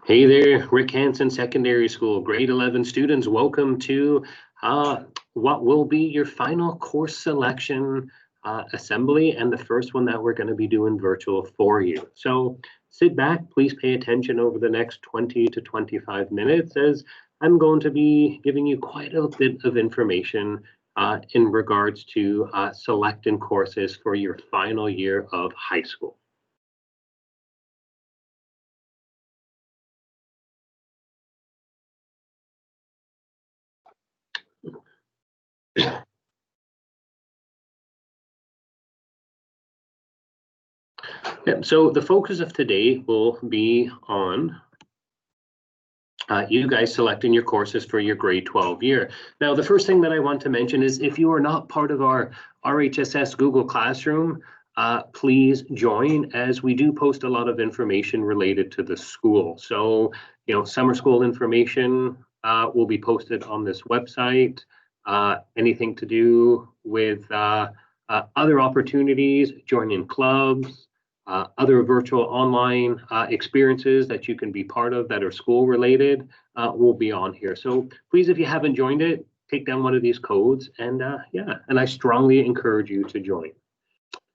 Hey there, Rick Hansen Secondary School, grade 11 students. Welcome to what will be your final course selection assembly and the first one that we're going to be doing virtual for you. So sit back, please pay attention over the next 20 to 25 minutes as I'm going to be giving you quite a bit of information in regards to selecting courses for your final year of high school. Yeah, so the focus of today will be on you guys selecting your courses for your grade 12 year. Now, the first thing that I want to mention is if you are not part of our RHSS Google Classroom, please join, as we do post a lot of information related to the school. So, summer school information will be posted on this website. Anything to do with other opportunities, joining clubs, other virtual online experiences that you can be part of that are school related will be on here. So please, if you haven't joined it, take down one of these codes and and I strongly encourage you to join.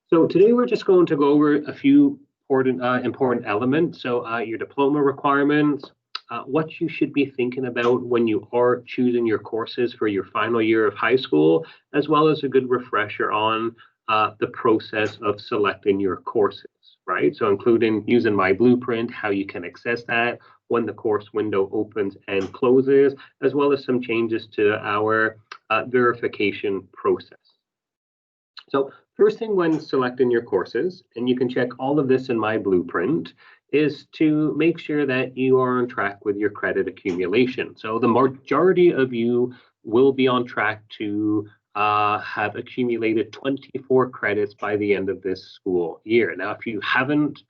So today we're just going to go over a few important elements. So your diploma requirements, what you should be thinking about when you are choosing your courses for your final year of high school, as well as a good refresher on the process of selecting your courses, right? So including using My Blueprint, how you can access that, when the course window opens and closes, as well as some changes to our verification process. So first thing when selecting your courses, and you can check all of this in My Blueprint, is to make sure that you are on track with your credit accumulation. So the majority of you will be on track to have accumulated 24 credits by the end of this school year. Now, if you haven't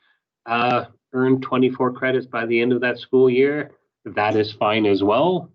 earned 24 credits by the end of that school year, that is fine as well.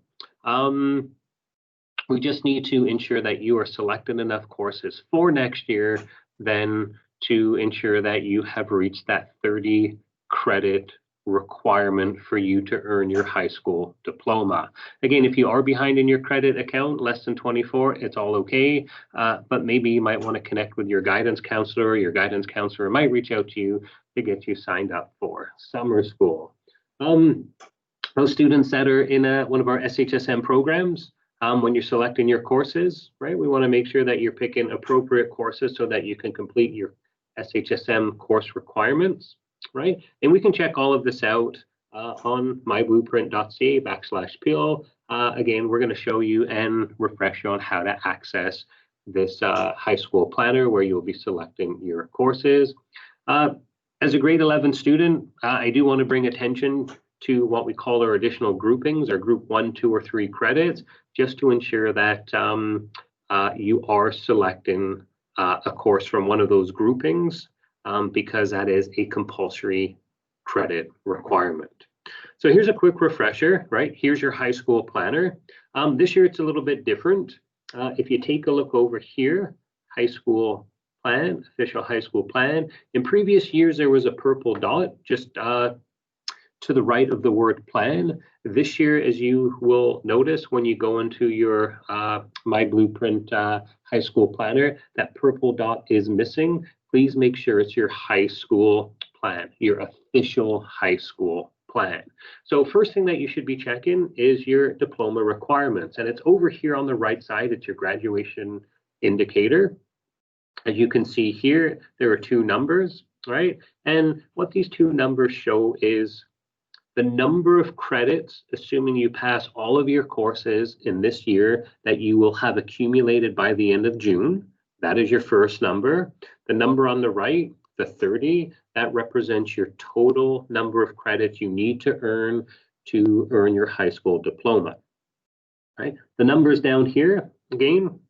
We just need to ensure that you are selecting enough courses for next year then to ensure that you have reached that 30 credit requirement for you to earn your high school diploma. Again, if you are behind in your credit account, less than 24, it's all okay. But maybe you might want to connect with your guidance counselor. Your guidance counselor might reach out to you to get you signed up for summer school. Those students that are in one of our SHSM programs, when you're selecting your courses, right, we want to make sure that you're picking appropriate courses so that you can complete your SHSM course requirements, right? And we can check all of this out on myblueprint.ca/PIL. Again, we're going to show you and refresh you on how to access this high school planner where you'll be selecting your courses. As a grade 11 student, I do want to bring attention to what we call our additional groupings, or group 1, 2, or 3 credits, just to ensure that you are selecting a course from one of those groupings because that is a compulsory credit requirement. So here's a quick refresher, right? Here's your high school planner. This year it's a little bit different. If you take a look over here, high school plan, official high school plan. In previous years, there was a purple dot just to the right of the word plan. This year, as you will notice when you go into your My Blueprint high school planner, that purple dot is missing. Please make sure it's your high school plan, your official high school plan. So first thing that you should be checking is your diploma requirements. And it's over here on the right side, it's your graduation indicator. As you can see here, there are 2 numbers, right? And what these 2 numbers show is the number of credits, assuming you pass all of your courses in this year, that you will have accumulated by the end of June. That is your first number. The number on the right, the 30, that represents your total number of credits you need to earn your high school diploma. Right? The numbers down here, again,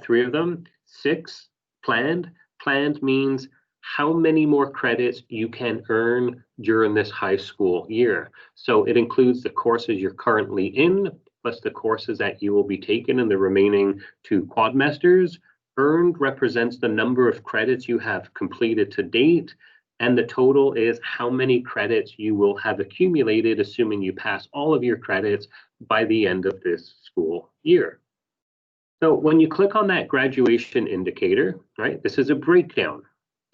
3 of them, 6 planned. Planned means how many more credits you can earn during this high school year. So it includes the courses you're currently in, plus the courses that you will be taking in the remaining 2 quadmesters. Earned represents the number of credits you have completed to date. and the total is how many credits you will have accumulated, assuming you pass all of your credits by the end of this school year. So when you click on that graduation indicator, right, this is a breakdown,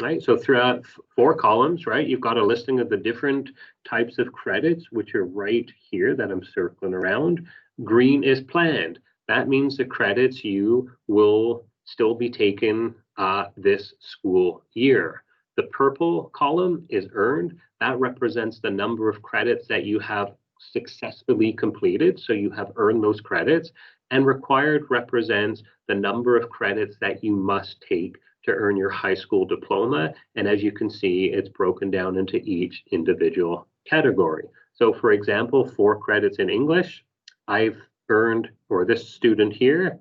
right? So throughout 4 columns, right, you've got a listing of the different types of credits, which are right here that I'm circling around. Green is planned. That means the credits you will still be taking this school year. The purple column is earned. That represents the number of credits that you have successfully completed. So you have earned those credits. And required represents the number of credits that you must take to earn your high school diploma. And as you can see, it's broken down into each individual category. So for example, 4 credits in English, I've earned, or this student here,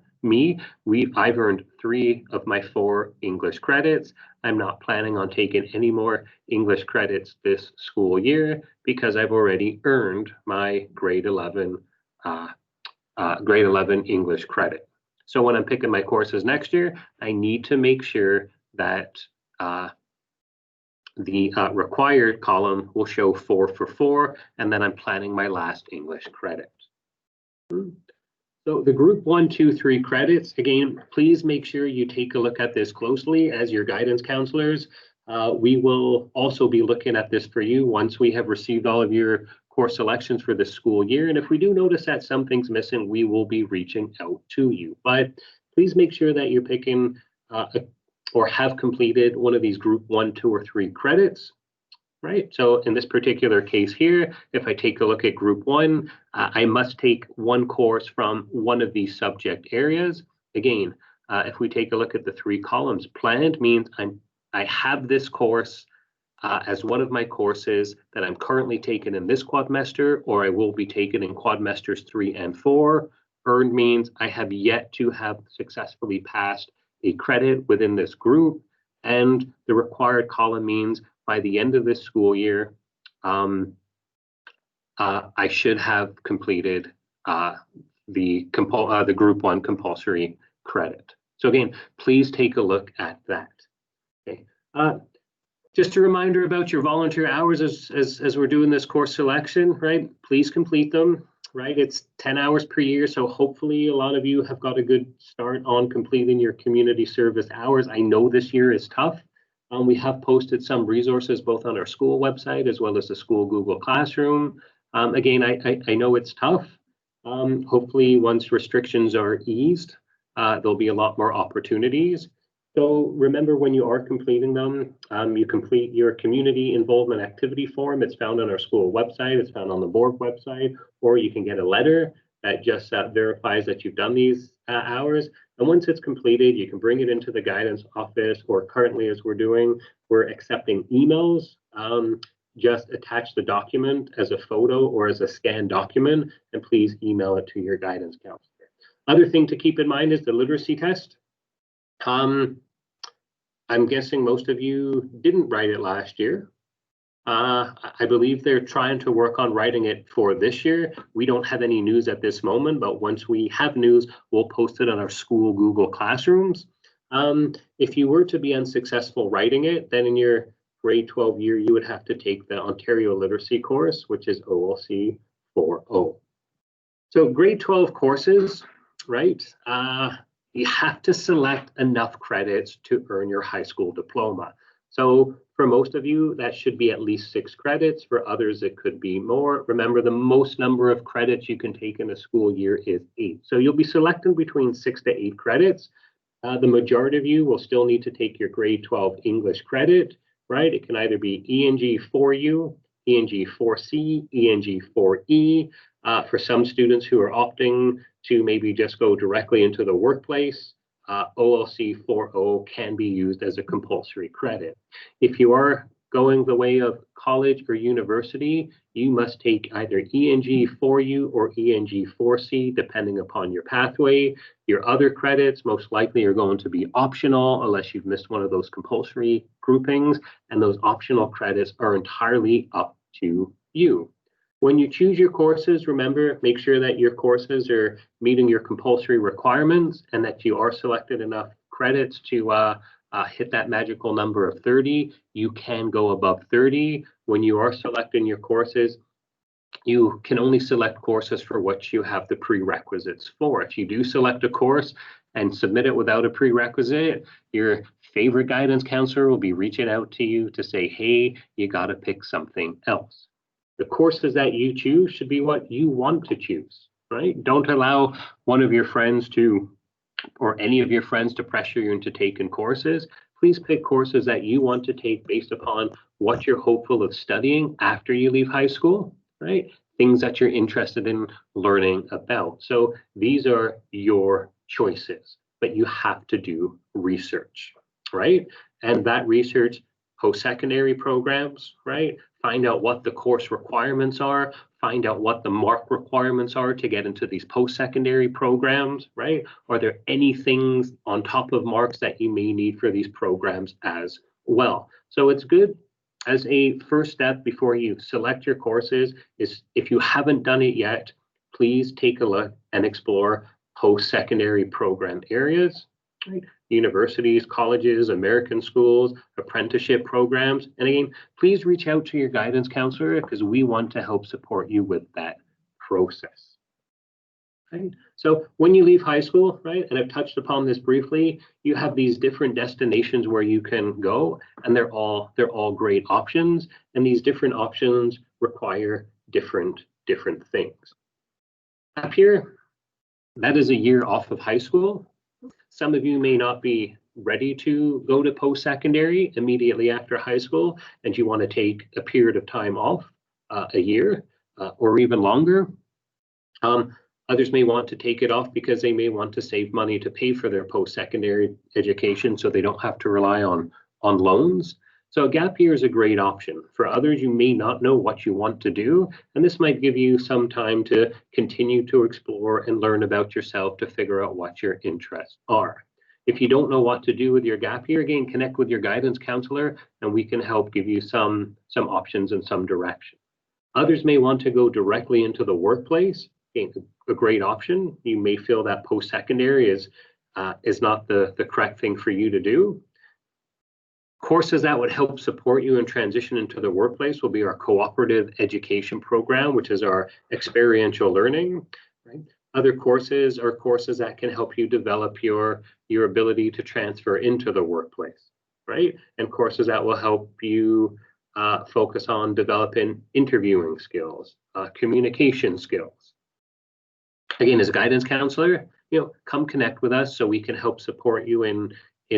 I've earned 3 of my 4 English credits. I'm not planning on taking any more English credits this school year because I've already earned my grade 11 English credit. So when I'm picking my courses next year, I need to make sure that the required column will show 4 for 4, and then I'm planning my last English credit. So the group 1, 2, 3 credits, again, please make sure you take a look at this closely as your guidance counselors. We will also be looking at this for you once we have received all of your course selections for the school year. And if we do notice that something's missing, we will be reaching out to you. But please make sure that you're picking or have completed one of these group 1, 2, or 3 credits. Right, so in this particular case here, if I take a look at group 1, I must take 1 course from one of these subject areas. Again, if we take a look at the 3 columns, planned means I have this course as one of my courses that I'm currently taking in this quadmester, or I will be taking in quadmesters 3 and 4. Earned means I have yet to have successfully passed a credit within this group. And the required column means by the end of this school year, I should have completed the group 1 compulsory credit. So again, please take a look at that. Okay. Just a reminder about your volunteer hours as we're doing this course selection, right? Please complete them, right? It's 10 hours per year, so hopefully a lot of you have got a good start on completing your community service hours. I know this year is tough. We have posted some resources both on our school website as well as the school Google Classroom. Again, I know it's tough. Hopefully, once restrictions are eased, there'll be a lot more opportunities. So remember, when you are completing them, you complete your community involvement activity form. It's found on our school website. It's found on the board website, or you can get a letter that just verifies that you've done these hours. And once it's completed, you can bring it into the guidance office, or currently as we're doing, we're accepting emails. Just attach the document as a photo or as a scanned document, and please email it to your guidance counselor. Other thing to keep in mind is the literacy test. I'm guessing most of you didn't write it last year. I believe they're trying to work on writing it for this year. We don't have any news at this moment, but once we have news, we'll post it on our school Google Classrooms. If you were to be unsuccessful writing it, then in your grade 12 year, you would have to take the Ontario Literacy course, which is OLC 4.0. So grade 12 courses, right? You have to select enough credits to earn your high school diploma. So for most of you, that should be at least 6 credits. For others, it could be more. Remember, the most number of credits you can take in a school year is 8. So you'll be selecting between 6 to 8 credits. The majority of you will still need to take your grade 12 English credit, right? It can either be ENG 4U, ENG 4C, ENG 4E. For some students who are opting to maybe just go directly into the workplace, OLC 4.0 can be used as a compulsory credit. If you are going the way of college or university, you must take either ENG 4U or ENG 4C, depending upon your pathway. Your other credits most likely are going to be optional unless you've missed one of those compulsory groupings, and those optional credits are entirely up to you. When you choose your courses, remember, make sure that your courses are meeting your compulsory requirements and that you are selected enough credits to hit that magical number of 30. You can go above 30. When you are selecting your courses, you can only select courses for what you have the prerequisites for. If you do select a course and submit it without a prerequisite, your favorite guidance counselor will be reaching out to you to say, hey, you got to pick something else. The courses that you choose should be what you want to choose, right? Don't allow one of your friends to, or any of your friends to pressure you into taking courses. Please pick courses that you want to take based upon what you're hopeful of studying after you leave high school, right? Things that you're interested in learning about. So these are your choices, but you have to do research, right? And that research, post-secondary programs, right? Find out what the course requirements are, find out what the mark requirements are to get into these post-secondary programs, right? Are there any things on top of marks that you may need for these programs as well? So it's good as a first step before you select your courses is, if you haven't done it yet, please take a look and explore post-secondary program areas, right? Universities, colleges, American schools, apprenticeship programs. And again, please reach out to your guidance counselor because we want to help support you with that process. Right? So when you leave high school, right, and I've touched upon this briefly, you have these different destinations where you can go, and they're all great options. And these different options require different things. Up here, that is a year off of high school. Some of you may not be ready to go to post-secondary immediately after high school, and you want to take a period of time off, a year or even longer. Others may want to take it off because they may want to save money to pay for their post-secondary education so they don't have to rely on loans. So a gap year is a great option. For others, you may not know what you want to do, and this might give you some time to continue to explore and learn about yourself to figure out what your interests are. If you don't know what to do with your gap year, again, connect with your guidance counselor and we can help give you some options and some direction. Others may want to go directly into the workplace. Again, a great option. You may feel that post-secondary is not the correct thing for you to do. Courses that would help support you in transition into the workplace will be our cooperative education program, which is our experiential learning. Right? Other courses are courses that can help you develop your ability to transfer into the workplace, right? And courses that will help you focus on developing interviewing skills, communication skills. Again, as a guidance counselor, come connect with us so we can help support you in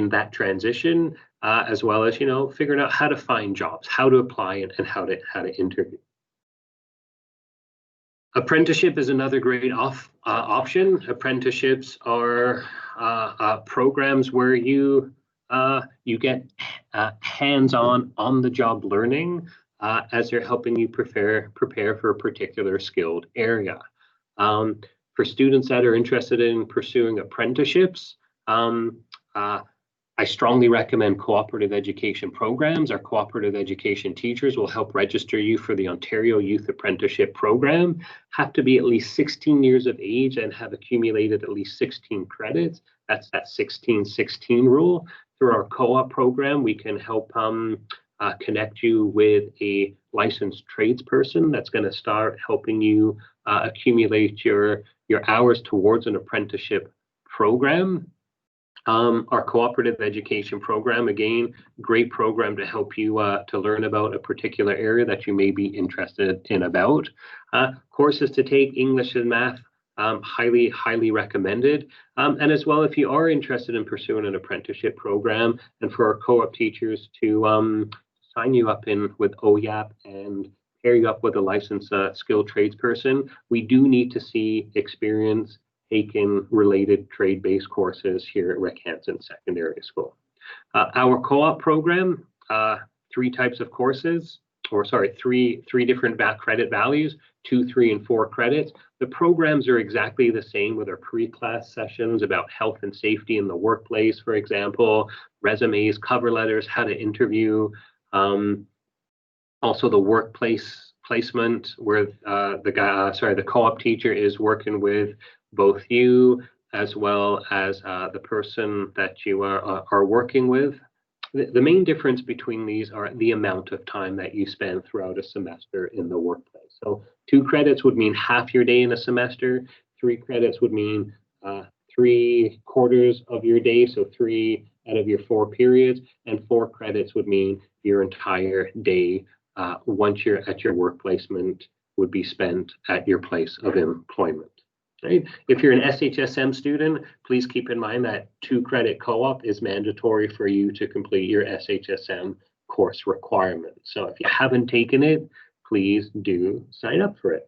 that transition, as well as figuring out how to find jobs, how to apply, and how to interview. Apprenticeship is another great option. Apprenticeships are programs where you get hands-on, on-the-job learning as they're helping you prepare for a particular skilled area. For students that are interested in pursuing apprenticeships, I strongly recommend cooperative education programs. Our cooperative education teachers will help register you for the Ontario Youth Apprenticeship Program. Have to be at least 16 years of age and have accumulated at least 16 credits. That's that 16-16 rule. Through our co-op program, we can help connect you with a licensed tradesperson that's going to start helping you accumulate your hours towards an apprenticeship program. Our cooperative education program, again, great program to help you to learn about a particular area that you may be interested in about. Courses to take, English and math, highly recommended. And as well, if you are interested in pursuing an apprenticeship program, and for our co-op teachers to sign you up with OYAP and pair you up with a licensed skilled tradesperson, we do need to see experience taken related trade-based courses here at Hansen Secondary School. Our co-op program, three types of courses, three different credit values, 2, 3, and 4 credits. The programs are exactly the same with our pre-class sessions about health and safety in the workplace, for example, resumes, cover letters, how to interview, also the workplace placement where the co-op teacher is working with both you as well as the person that you are working with The main difference between these are the amount of time that you spend throughout a semester in the workplace. So 2 credits would mean half your day in a semester. 3 credits would mean 3/4 of your day, so 3 out of your 4 periods, and 4 credits would mean your entire day once you're at your work placement would be spent at your place of employment. Right? If you're an SHSM student, please keep in mind that 2 credit co-op is mandatory for you to complete your SHSM course requirement. So if you haven't taken it, please do sign up for it.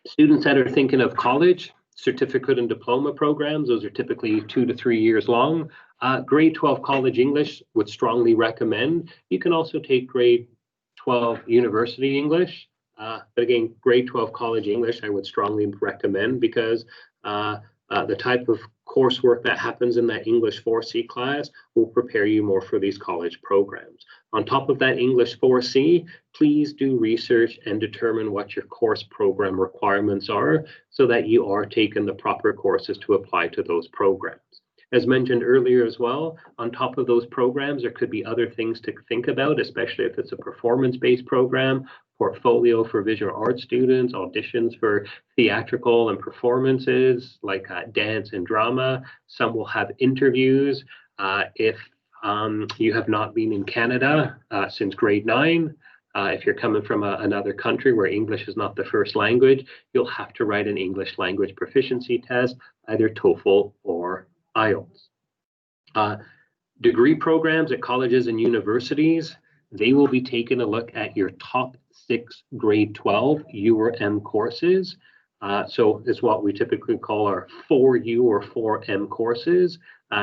Students that are thinking of college, certificate and diploma programs, those are typically 2 to 3 years long. Grade 12 college English would strongly recommend. You can also take grade 12 university English. But again, grade 12 college English, I would strongly recommend because the type of coursework that happens in that English 4C class will prepare you more for these college programs. On top of that English 4C, please do research and determine what your course program requirements are so that you are taking the proper courses to apply to those programs. As mentioned earlier as well, on top of those programs, there could be other things to think about, especially if it's a performance-based program, portfolio for visual arts students, auditions for theatrical and performances like dance and drama. Some will have interviews. If you have not been in Canada since grade 9, if you're coming from another country where English is not the first language, you'll have to write an English language proficiency test, either TOEFL or IELTS. Degree programs at colleges and universities, they will be taking a look at your top 6 grade 12 U or M courses. So it's what we typically call our 4U or 4M courses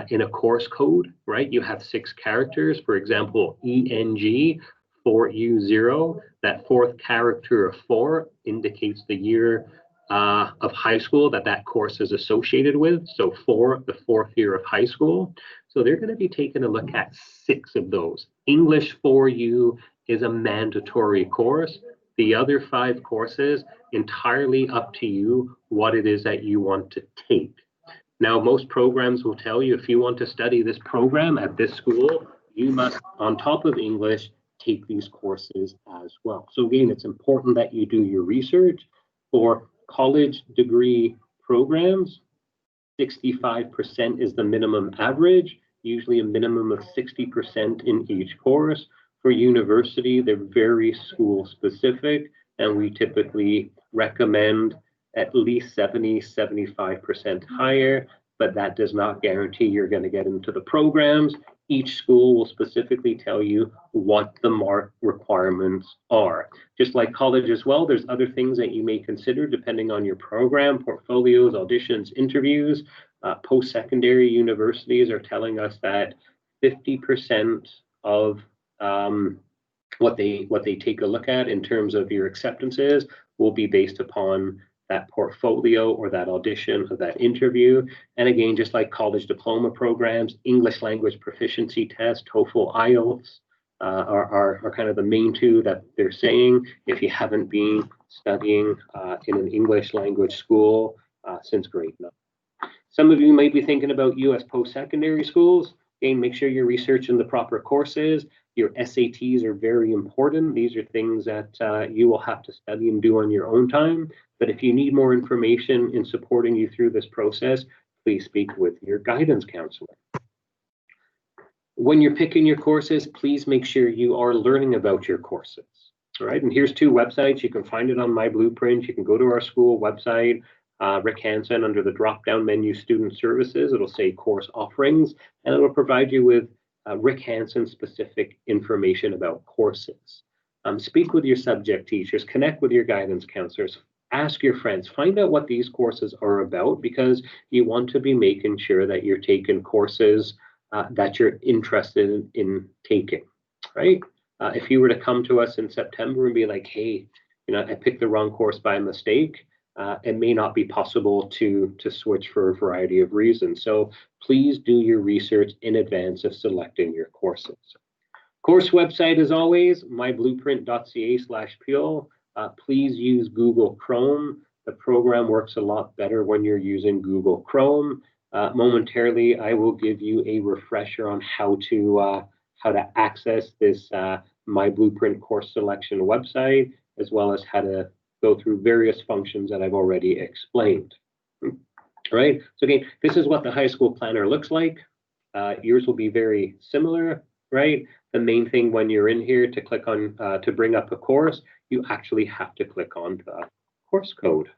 in a course code, right? You have 6 characters, for example, ENG 4U0. That 4th character of 4 indicates the year of high school that course is associated with. So 4, the 4th year of high school. So they're going to be taking a look at 6 of those. English 4U is a mandatory course. The other 5 courses, entirely up to you what it is that you want to take. Now, most programs will tell you if you want to study this program at this school, you must, on top of English, take these courses as well. So again, it's important that you do your research. For college degree programs, 65% is the minimum average, usually a minimum of 60% in each course. For university, they're very school specific, and we typically recommend at least 75% higher, but that does not guarantee you're going to get into the programs. Each school will specifically tell you what the mark requirements are. Just like college as well, there's other things that you may consider depending on your program, portfolios, auditions, interviews. Post-secondary universities are telling us that 50% of what they take a look at in terms of your acceptances will be based upon that portfolio or that audition or that interview. And again, just like college diploma programs, English language proficiency test, TOEFL, IELTS are kind of the main 2 that they're saying if you haven't been studying in an English language school since grade 9. Some of you might be thinking about US post-secondary schools. Again, make sure you're researching the proper courses. Your SATs are very important. These are things that you will have to study and do on your own time. But if you need more information in supporting you through this process, please speak with your guidance counselor. When you're picking your courses, please make sure you are learning about your courses. All right, and here's 2 websites. You can find it on My Blueprint. You can go to our school website, Rick Hansen, under the drop-down menu Student Services. It'll say Course Offerings, and it'll provide you with Rick Hansen specific information about courses. Speak with your subject teachers, connect with your guidance counselors, ask your friends, find out what these courses are about, because you want to be making sure that you're taking courses that you're interested in taking, right? If you were to come to us in September and be like, hey, I picked the wrong course by mistake, it may not be possible to switch for a variety of reasons. So please do your research in advance of selecting your courses. Course website, as always, myblueprint.ca/peel. Please use Google Chrome. The program works a lot better when you're using Google Chrome. Momentarily, I will give you a refresher on how to access this My Blueprint course selection website, as well as how to go through various functions that I've already explained. Right. So again, this is what the high school planner looks like. Yours will be very similar, right? The main thing when you're in here to click on to bring up a course, you actually have to click on the course code.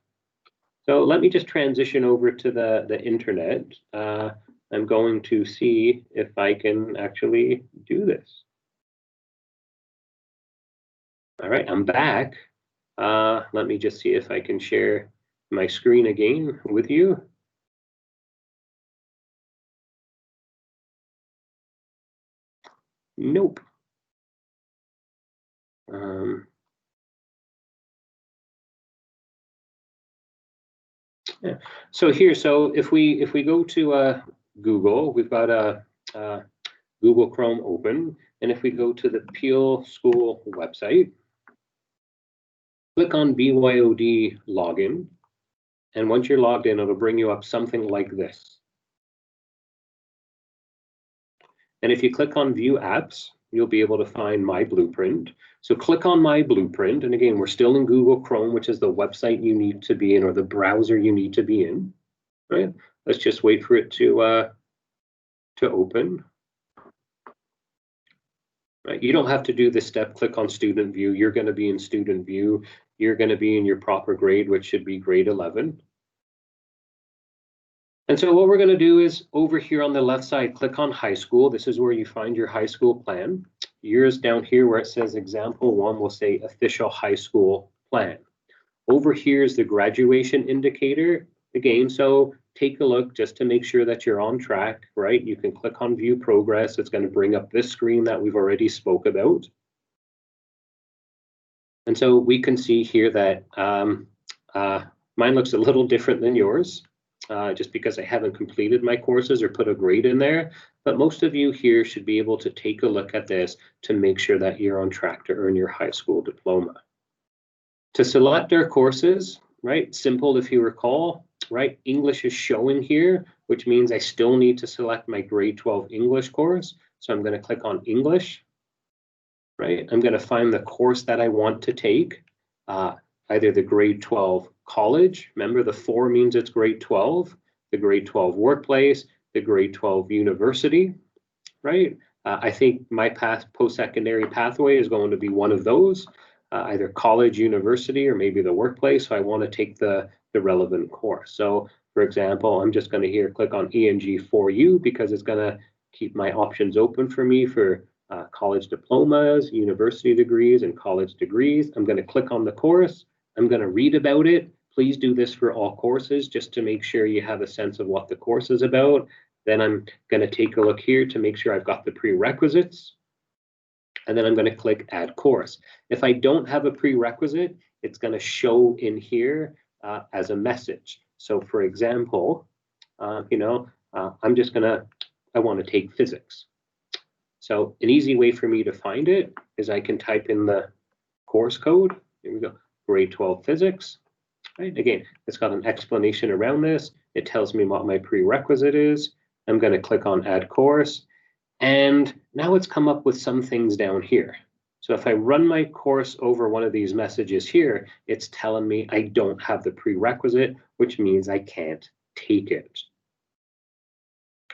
So let me just transition over to the internet. I'm going to see if I can actually do this. All right, I'm back. Let me just see if I can share my screen again with you. Nope. Yeah. So here, so if we go to Google, we've got a Google Chrome open, and if we go to the Peel School website, click on BYOD login, and once you're logged in, it'll bring you up something like this. And if you click on View Apps, you'll be able to find My Blueprint. So click on My Blueprint, and again, we're still in Google Chrome, which is the website you need to be in, or the browser you need to be in. Right? Let's just wait for it to open. Right? You don't have to do this step. Click on Student View. You're going to be in Student View. You're going to be in your proper grade, which should be grade 11. And so what we're going to do is over here on the left side, click on high school. This is where you find your high school plan. Yours down here where it says example 1 will say official high school plan. Over here is the graduation indicator. Again, so take a look just to make sure that you're on track, right? You can click on view progress. It's going to bring up this screen that we've already spoke about. And so we can see here that mine looks a little different than yours. Just because I haven't completed my courses or put a grade in there. But most of you here should be able to take a look at this to make sure that you're on track to earn your high school diploma. To select our courses, right, simple if you recall, right, English is showing here, which means I still need to select my grade 12 English course. So I'm going to click on English, right? I'm going to find the course that I want to take, either the grade 12 college, remember the 4 means it's grade 12, the grade 12 workplace, the grade 12 university, right? I think my post-secondary pathway is going to be one of those, either college, university, or maybe the workplace. So I want to take the relevant course. So for example, I'm just going to here click on ENG4U because it's going to keep my options open for me for college diplomas, university degrees, and college degrees. I'm going to click on the course. I'm going to read about it. Please do this for all courses just to make sure you have a sense of what the course is about. Then I'm going to take a look here to make sure I've got the prerequisites. And then I'm going to click Add Course. If I don't have a prerequisite, it's going to show in here as a message. So for example, I'm just going to, I want to take physics. So an easy way for me to find it is I can type in the course code. Here we go. Grade 12 physics, right? Again, it's got an explanation around this. It tells me what my prerequisite is. I'm going to click on Add Course. And now it's come up with some things down here. So if I run my course over one of these messages here, it's telling me I don't have the prerequisite, which means I can't take it.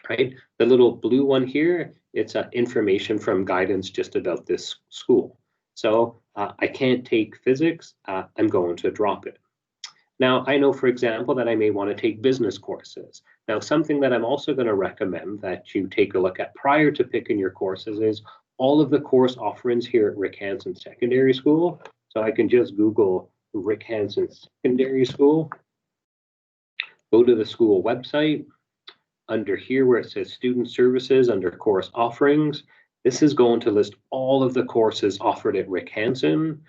Right? The little blue one here, it's information from guidance just about this school. So I can't take physics, I'm going to drop it. Now, I know, for example, that I may want to take business courses. Now, something that I'm also going to recommend that you take a look at prior to picking your courses is all of the course offerings here at Rick Hansen Secondary School. So I can just Google Rick Hansen Secondary School, go to the school website. Under here where it says Student Services, under Course Offerings, this is going to list all of the courses offered at Rick Hansen.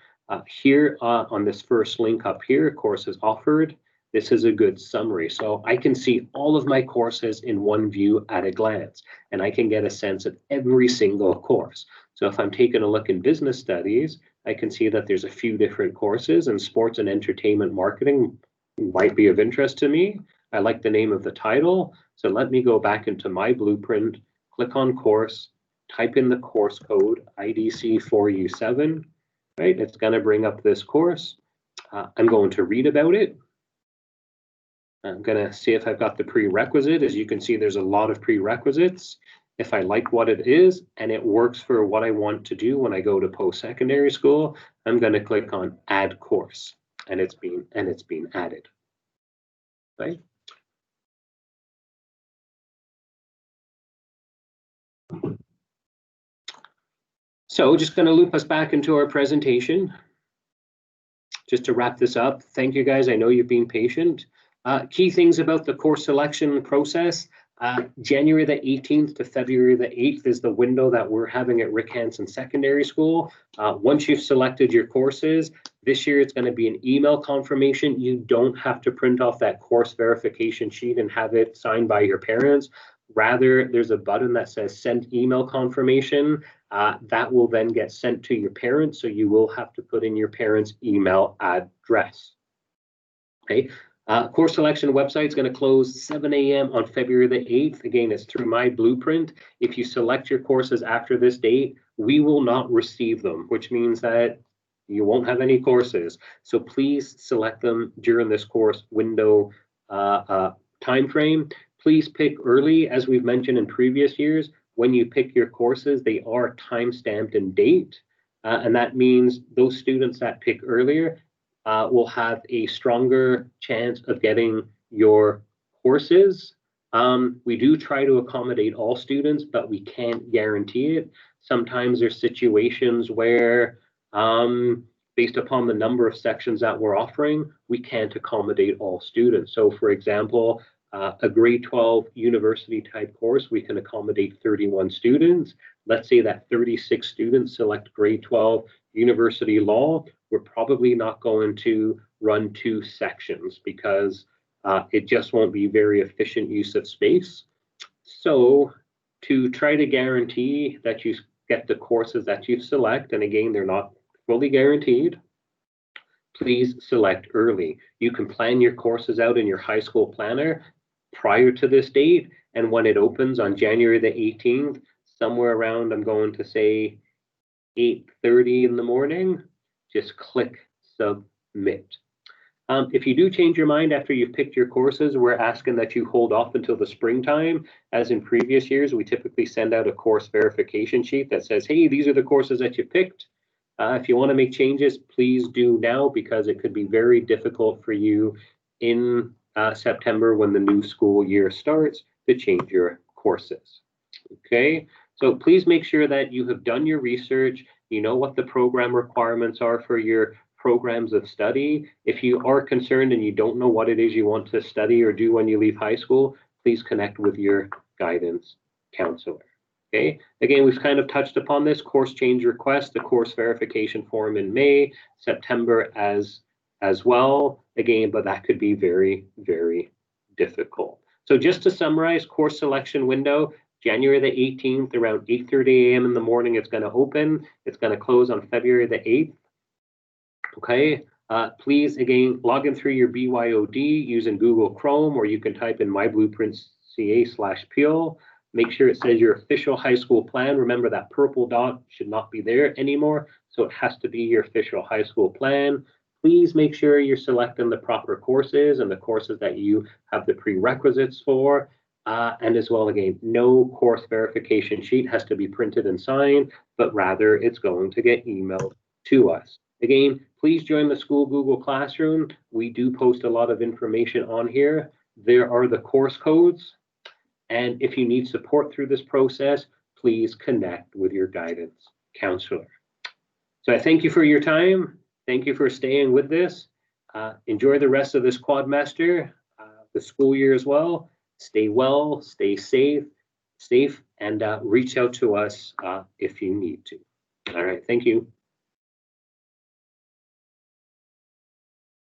Here on this first link up here, courses offered, this is a good summary. So I can see all of my courses in one view at a glance, and I can get a sense of every single course. So if I'm taking a look in business studies, I can see that there's a few different courses, and sports and entertainment marketing might be of interest to me. I like the name of the title. So let me go back into my blueprint, click on course, type in the course code IDC4U7, right? It's going to bring up this course. I'm going to read about it. I'm going to see if I've got the prerequisite. As you can see, there's a lot of prerequisites. If I like what it is and it works for what I want to do when I go to post-secondary school, I'm going to click on add course, and it's being added. Right? So just going to loop us back into our presentation. Just to wrap this up, thank you guys. I know you've been patient. Key things about the course selection process. January the 18th to February the 8th is the window that we're having at Hansen Secondary School. Once you've selected your courses, this year it's going to be an email confirmation. You don't have to print off that course verification sheet and have it signed by your parents. Rather, there's a button that says send email confirmation. That will then get sent to your parents, so you will have to put in your parents' email address. Okay. Course selection website is going to close 7 a.m. on February the 8th. Again, it's through my blueprint. If you select your courses after this date, we will not receive them, which means that you won't have any courses. So please select them during this course window time frame. Please pick early, as we've mentioned in previous years. When you pick your courses, they are time-stamped in date, and that means those students that pick earlier will have a stronger chance of getting your courses. We do try to accommodate all students, but we can't guarantee it. Sometimes there's situations where, based upon the number of sections that we're offering, we can't accommodate all students. So for example, a grade 12 university type course, we can accommodate 31 students. Let's say that 36 students select grade 12 university law. We're probably not going to run 2 sections because it just won't be very efficient use of space. So to try to guarantee that you get the courses that you select, and again, they're not fully guaranteed, please select early. You can plan your courses out in your high school planner prior to this date, and when it opens on January the 18th, somewhere around, I'm going to say 8:30 in the morning, just click submit. If you do change your mind after you've picked your courses, we're asking that you hold off until the springtime. As in previous years, we typically send out a course verification sheet that says, hey, these are the courses that you picked. If you want to make changes, please do now, because it could be very difficult for you in September when the new school year starts to change your courses. Okay, so please make sure that you have done your research. You know what the program requirements are for your programs of study. If you are concerned and you don't know what it is you want to study or do when you leave high school, please connect with your guidance counselor. Okay, again, we've kind of touched upon this course change request, the course verification form in May, September as well, again, but that could be very, very difficult. So just to summarize, course selection window, January the 18th, around 8:30 a.m. in the morning, it's going to open. It's going to close on February the 8th. Okay, please, again, log in through your BYOD using Google Chrome, or you can type in myblueprints.ca/peel. Make sure it says your official high school plan. Remember that purple dot should not be there anymore, so it has to be your official high school plan. Please make sure you're selecting the proper courses and the courses that you have the prerequisites for. And as well, again, no course verification sheet has to be printed and signed, but rather it's going to get emailed to us. Again, please join the School Google Classroom. We do post a lot of information on here. There are the course codes. And if you need support through this process, please connect with your guidance counselor. So I thank you for your time. Thank you for staying with this. Enjoy the rest of this quadmester, the school year as well. Stay well, stay safe, and reach out to us if you need to. All right, thank you.